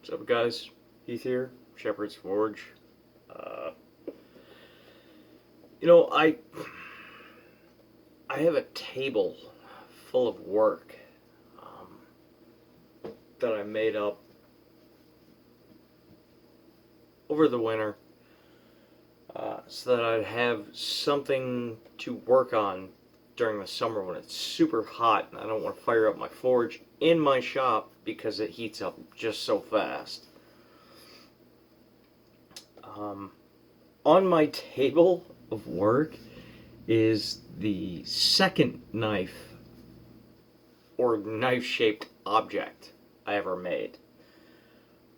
What's up, guys? Heath here, Shepherd's Forge. Uh, you know, I have a table full of work that I made up over the winter so that I'd have something to work on during the summer when it's super hot and I don't want to fire up my forge in my shop because it heats up just so fast. On my table of work is the second knife or knife-shaped object I ever made.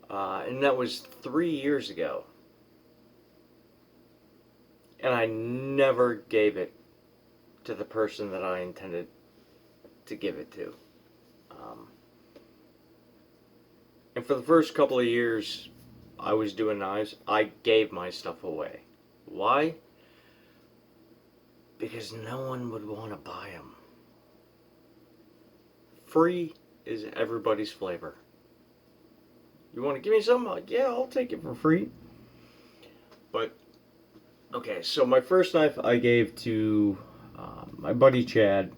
And that was 3 years ago. And I never gave it to the person that I intended to give it to. And for the first couple of years I was doing knives, I gave my stuff away. Why? Because no one would want to buy them. Free is everybody's flavor. You want to give me some? Yeah, I'll take it for free. But, okay, so my first knife I gave to my buddy Chad.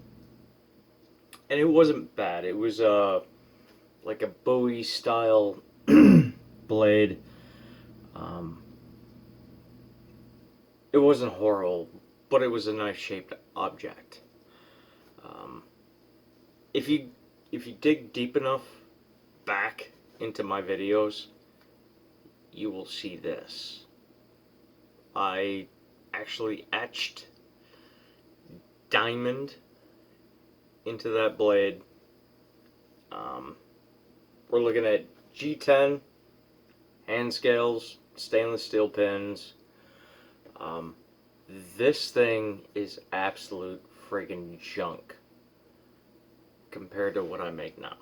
And it wasn't bad. It was like a Bowie style blade. It wasn't horrible, but it was a knife shaped object. If you dig deep enough back into my videos, you will see this. I actually etched diamond into that blade. We're looking at G10 hand scales, stainless steel pins. This thing is absolute friggin' junk compared to what I make now.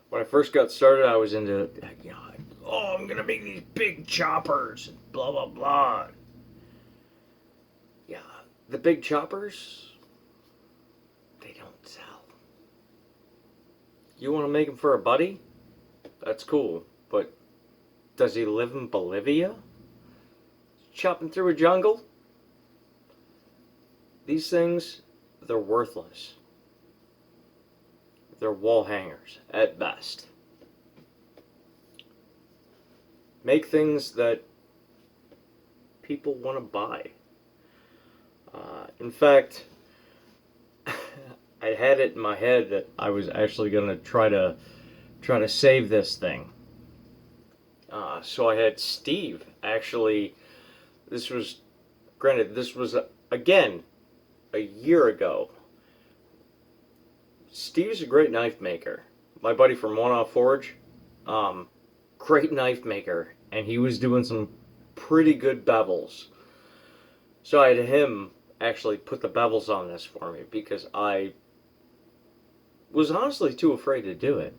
When I first got started, I was into, I'm gonna make these big choppers, and blah blah blah. Yeah, the big choppers, they don't sell. You want to make them for a buddy? That's cool, but does he live in Bolivia? Chopping through a jungle? These things, they're worthless. They're wall hangers, at best. Make things that people want to buy. In fact, I had it in my head that I was actually going to try to save this thing. So I had Steve actually. This was again a year ago. Steve's a great knife maker. My buddy from One Off Forge, great knife maker, and he was doing some pretty good bevels. So I had him actually put the bevels on this for me because I was honestly too afraid to do it.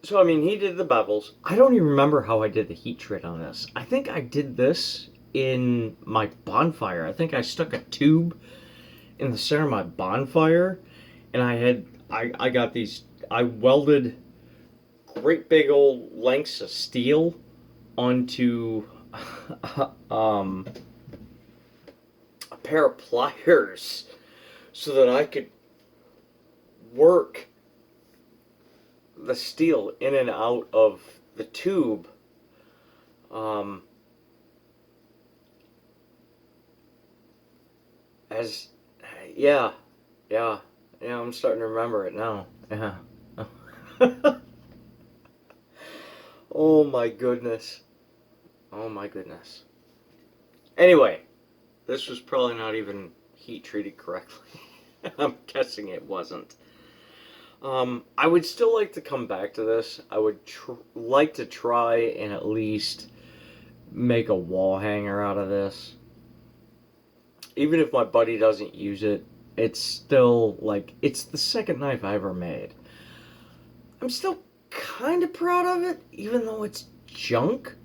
So I mean, he did the bevels. I don't even remember how I did the heat treat on this. I think I did this in my bonfire. I think I stuck a tube in the center of my bonfire, and I got these. I welded great big old lengths of steel onto a pair of pliers so that I could work the steel in and out of the tube. As yeah, I'm starting to remember it now. Yeah. Oh my goodness. Oh my goodness. Anyway, this was probably not even heat treated correctly. I'm guessing it wasn't. I would still like to come back to this. I would like to try and at least make a wall hanger out of this. Even if my buddy doesn't use it, it's still like, it's the second knife I ever made. I'm still kind of proud of it, even though it's junk.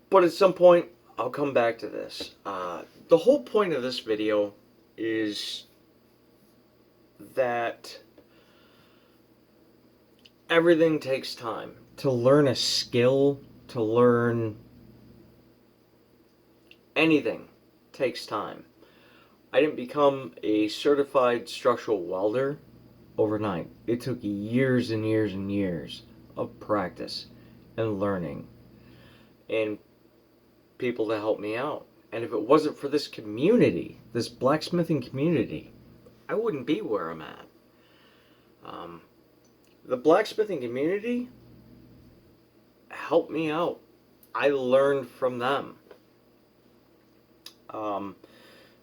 But at some point, I'll come back to this. The whole point of this video is that everything takes time. To learn a skill, to learn anything takes time. I didn't become a certified structural welder overnight. It took years and years and years of practice and learning and people to help me out. And if it wasn't for this community, this blacksmithing community, I wouldn't be where I'm at. The blacksmithing community helped me out. I learned from them.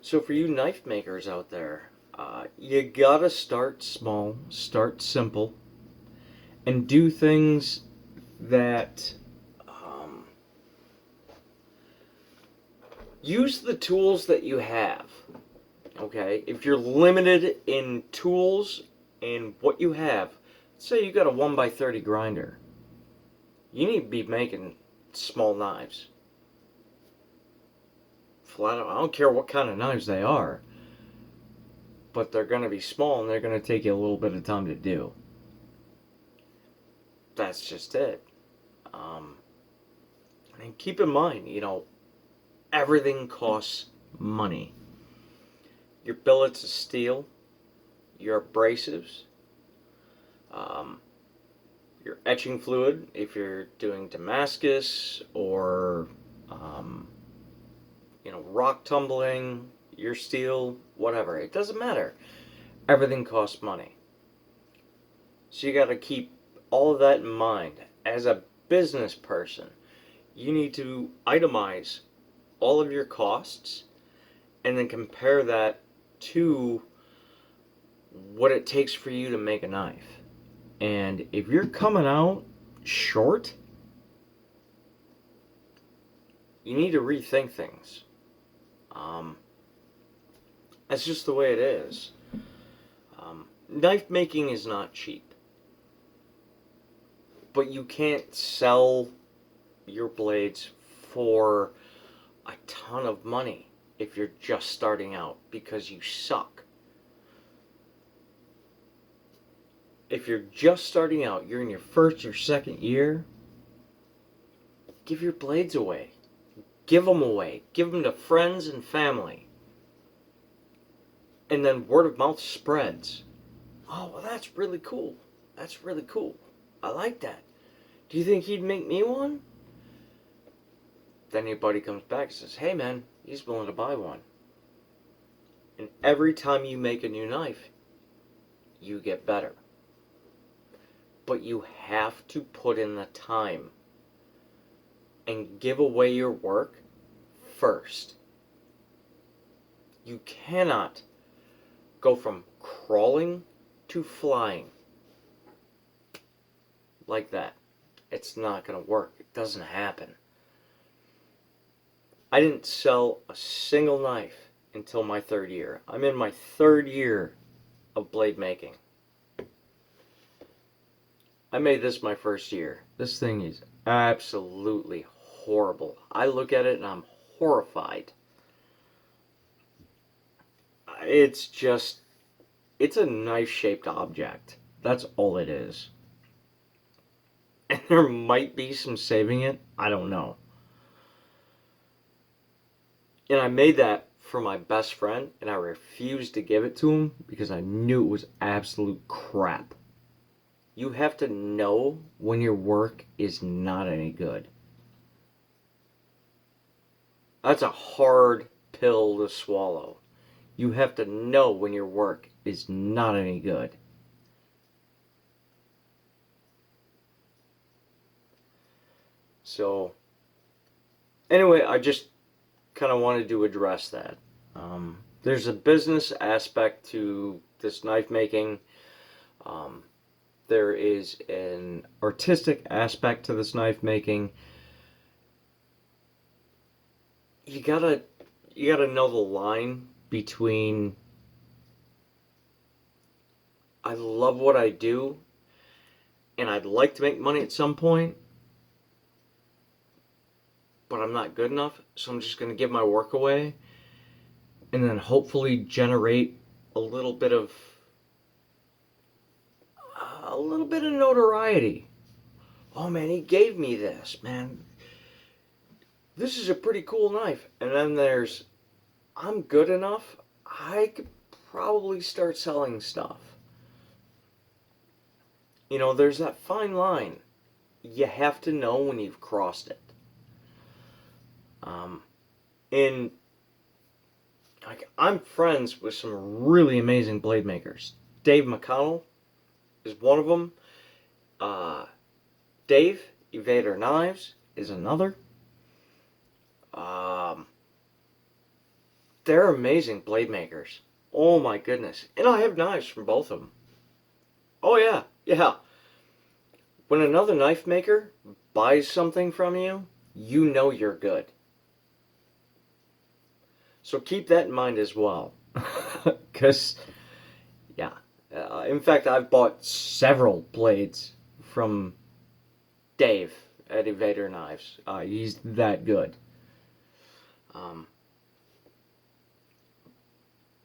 So for you knife makers out there, you gotta start small, start simple, and do things that use the tools that you have. Okay, if you're limited in tools and what you have, say you got a 1x30 grinder, you need to be making small knives. Flat out, I don't care what kind of knives they are, but they're going to be small and they're going to take you a little bit of time to do. That's just it. And keep in mind, everything costs money. Your billets of steel, your abrasives, your etching fluid, if you're doing Damascus or, rock tumbling, your steel, whatever. It doesn't matter. Everything costs money. So you got to keep all of that in mind. As a business person, you need to itemize all of your costs and then compare that to what it takes for you to make a knife. And if you're coming out short, you need to rethink things. That's just the way it is. Knife making is not cheap. But you can't sell your blades for a ton of money if you're just starting out because you suck. If you're just starting out, you're in your first or second year, give your blades away. Give them away. Give them to friends and family. And then word of mouth spreads. Oh, well, that's really cool. That's really cool. I like that. Do you think he'd make me one? Then your buddy comes back and says, hey man, he's willing to buy one. And every time you make a new knife, you get better. But you have to put in the time and give away your work first. You cannot go from crawling to flying like that. It's not going to work. It doesn't happen. I didn't sell a single knife until my third year. I'm in my third year of blade making. I made this my first year. This thing is absolutely horrible. I look at it and I'm horrified. It's a knife-shaped object. That's all it is. And there might be some saving it. I don't know. And I made that for my best friend, and I refused to give it to him because I knew it was absolute crap. You have to know when your work is not any good. That's a hard pill to swallow. You have to know when your work is not any good. So, anyway, I just kind of wanted to address that. There's a business aspect to this knife making. There is an artistic aspect to this knife making. You gotta know the line between I love what I do and I'd like to make money at some point, but I'm not good enough, so I'm just going to give my work away and then hopefully generate a little bit of notoriety. Oh man, he gave me this, man. This is a pretty cool knife. And then there's, I'm good enough, I could probably start selling stuff. You know, there's that fine line. You have to know when you've crossed it. And like, I'm friends with some really amazing blade makers. Dave McConnell is one of them. Dave Evader Knives is another. They're amazing blade makers. Oh my goodness. And I have knives from both of them. Oh yeah, yeah. When another knife maker buys something from you, you know you're good. So keep that in mind as well. Because, yeah. In fact, I've bought several blades from Dave at Evader Knives. He's that good.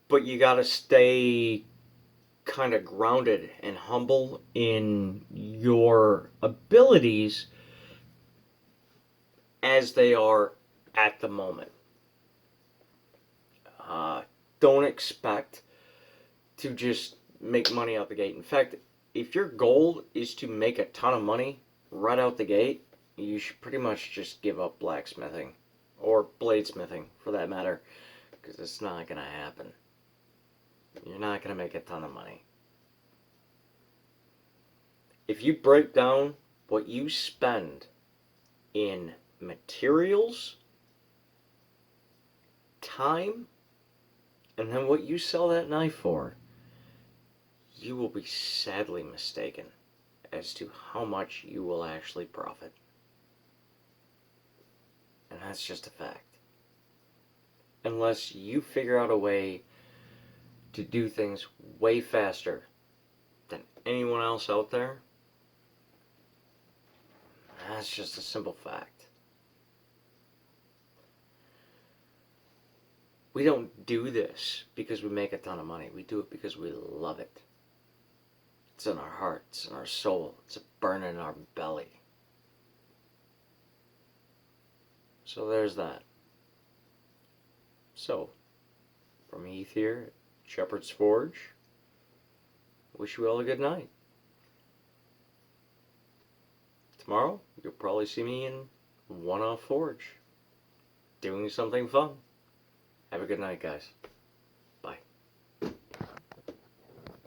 But you gotta stay kind of grounded and humble in your abilities as they are at the moment. Don't expect to just make money out the gate. In fact, if your goal is to make a ton of money right out the gate, you should pretty much just give up blacksmithing or bladesmithing for that matter, because it's not going to happen. You're not going to make a ton of money. If you break down what you spend in materials, time, and then what you sell that knife for, you will be sadly mistaken as to how much you will actually profit. And that's just a fact. Unless you figure out a way to do things way faster than anyone else out there, that's just a simple fact. We don't do this because we make a ton of money. We do it because we love it. It's in our hearts, in our soul. It's a burn in our belly. So there's that. So, from Heath here at Shepherd's Forge, wish you all a good night. Tomorrow, you'll probably see me in One Off Forge, doing something fun. Have a good night, guys.